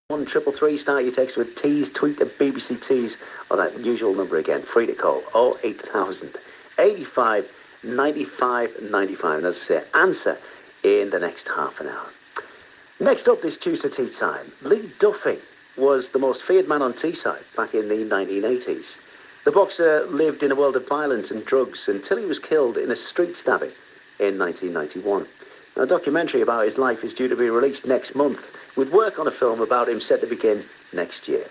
1333, start your text with T's, tweet at BBC T's, or that usual number again, free to call, 08000 85 95 95. And as I say, answer in the next half an hour. Next up this Tuesday tea time, Lee Duffy was the most feared man on Teesside back in the 1980s. The boxer lived in a world of violence and drugs until he was killed in a street stabbing in 1991. Now, a documentary about his life is due to be released next month, with work on a film about him set to begin next year.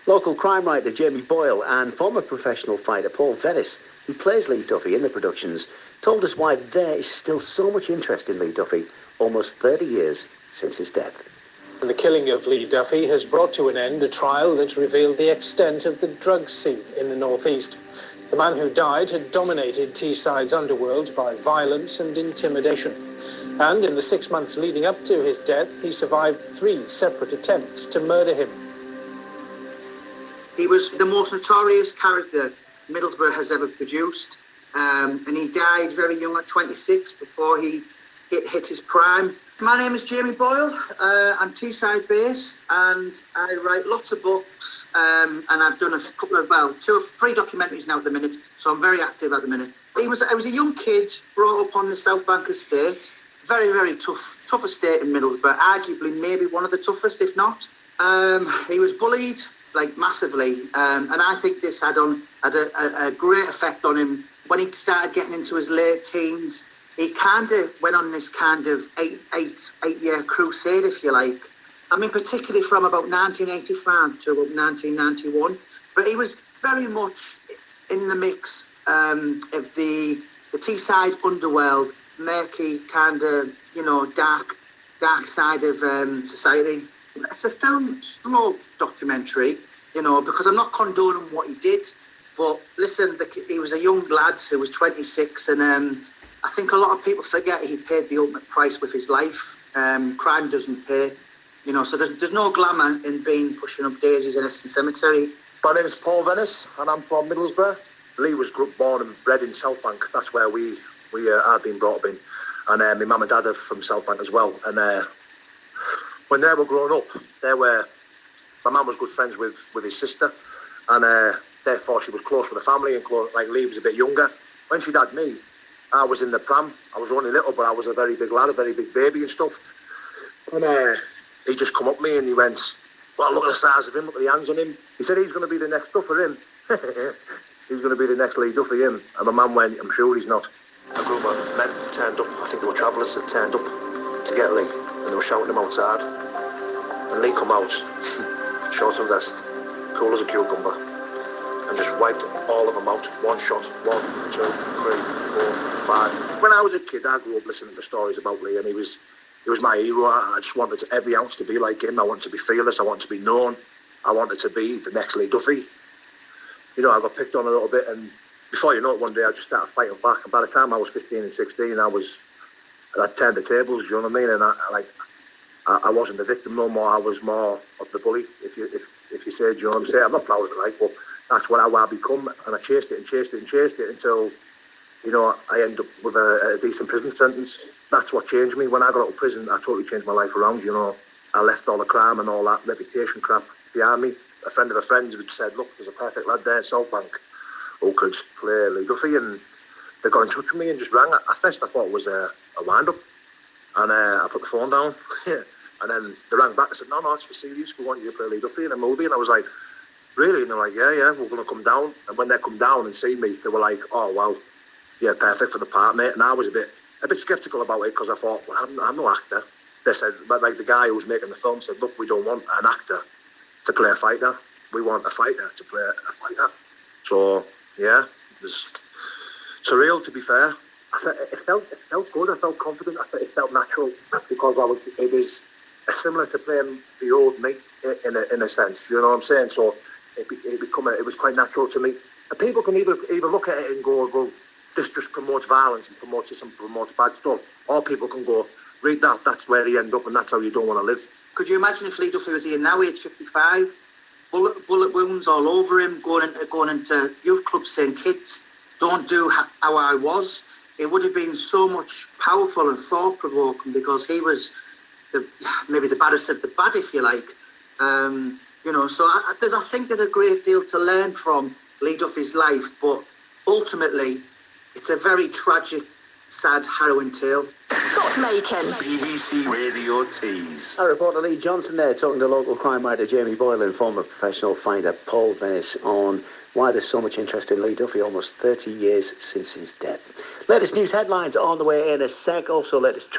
Local crime writer Jamie Boyle and former professional fighter Paul Venis, who plays Lee Duffy in the productions, told us why there is still so much interest in Lee Duffy almost 30 years since his death. The killing of Lee Duffy has brought to an end a trial that revealed the extent of the drug scene in the northeast. The man who died had dominated Teesside's underworld by violence and intimidation. And in the 6 months leading up to his death, he survived 3 separate attempts to murder him. He was the most notorious character Middlesbrough has ever produced. And he died very young at 26 before he hit his prime. My name is Jamie Boyle. I'm Teesside based and I write lots of books and I've done a couple of, 2 or 3 documentaries now at the minute, so I'm very active at the minute. I was a young kid brought up on the South Bank estate. Very, very tough estate in Middlesbrough, arguably maybe one of the toughest, if not. He was bullied, like massively, and I think this had a great effect on him. When he started getting into his late teens, he kind of went on this kind of eight-year crusade, if you like. I mean, particularly from about 1985 to about 1991. But he was very much in the mix of the Teesside underworld, murky, kind of, dark side of society. It's a slow documentary, because I'm not condoning what he did. But listen, he was a young lad who was 26, and I think a lot of people forget he paid the ultimate price with his life. Crime doesn't pay, so there's no glamour in pushing up daisies in Eston Cemetery. My name is Paul Venis, and I'm from Middlesbrough. Lee was born and bred in South Bank. That's where we have been brought up in. And my mum and dad are from South Bank as well. And when they were growing up, my mum was good friends with his sister. And therefore she was close with the family and close, like Lee was a bit younger. When she'd had me, I was in the pram. I was only little, but I was a very big lad, a very big baby and stuff. And he just come up to me and he went, well, look at the stars of him, look at the hands on him. He said, he's going to be the next Duffer, him. He's going to be the next Lee Duffy, him. And my mum went, I'm sure he's not. A group of men turned up, I think they were travellers that turned up to get Lee. And they were shouting him outside. And Lee come out, short and vest, cool as a cucumber, and just wiped all of them out. One shot, 1, 2, 3, 4, 5. When I was a kid, I grew up listening to stories about Lee, and he was my hero. I just wanted every ounce to be like him. I wanted to be fearless. I wanted to be known. I wanted to be the next Lee Duffy. I got picked on a little bit, and before you know it, one day I just started fighting back. And by the time I was 15 and 16, I turned the tables. You know what I mean? And I wasn't the victim no more. I was more of the bully. If you say, do you know what I'm saying? I'm not proud of it, but that's what I become. And I chased it and chased it and chased it until, I ended up with a decent prison sentence. That's what changed me. When I got out of prison, I totally changed my life around. I left all the crime and all that reputation crap behind me. A friend of a friend had said, look, there's a perfect lad there in South Bank who could play Lee Duffy, and they got in touch with me and just rang. At first I thought it was a wind-up, and I put the phone down. And then they rang back and said, no, it's for serious, we want you to play Lee Duffy in the movie. And I was like, really? And they're like, yeah, we're going to come down. And when they come down and see me, they were like, oh, wow, yeah, perfect for the part, mate. And I was a bit sceptical about it, because I thought, well, I'm no actor. They said, but like the guy who was making the film said, look, we don't want an actor to play a fighter. We want a fighter to play a fighter. So, yeah, it was surreal, to be fair. It felt good. I felt confident. It felt natural, because it was similar to playing the old me in a sense. You know what I'm saying? So it was quite natural to me. And people can either look at it and go, well, this just promotes violence and promotes bad stuff. Or people can go, read that. That's where he ended up, and that's how you don't want to live. Could you imagine if Lee Duffy was here now, age 55, bullet wounds all over him, going into youth clubs saying, kids, don't do how I was. It would have been so much powerful and thought-provoking, because he was maybe the baddest of the bad, if you like. So I think there's a great deal to learn from Lee Duffy's life, but ultimately, it's a very tragic, sad, harrowing tale. Scott Macon. BBC Radio Tees. Our reporter Lee Johnson there talking to local crime writer Jamie Boyle and former professional finder Paul Venis on why there's so much interest in Lee Duffy almost 30 years since his death. Latest news headlines on the way in a sec. Also, latest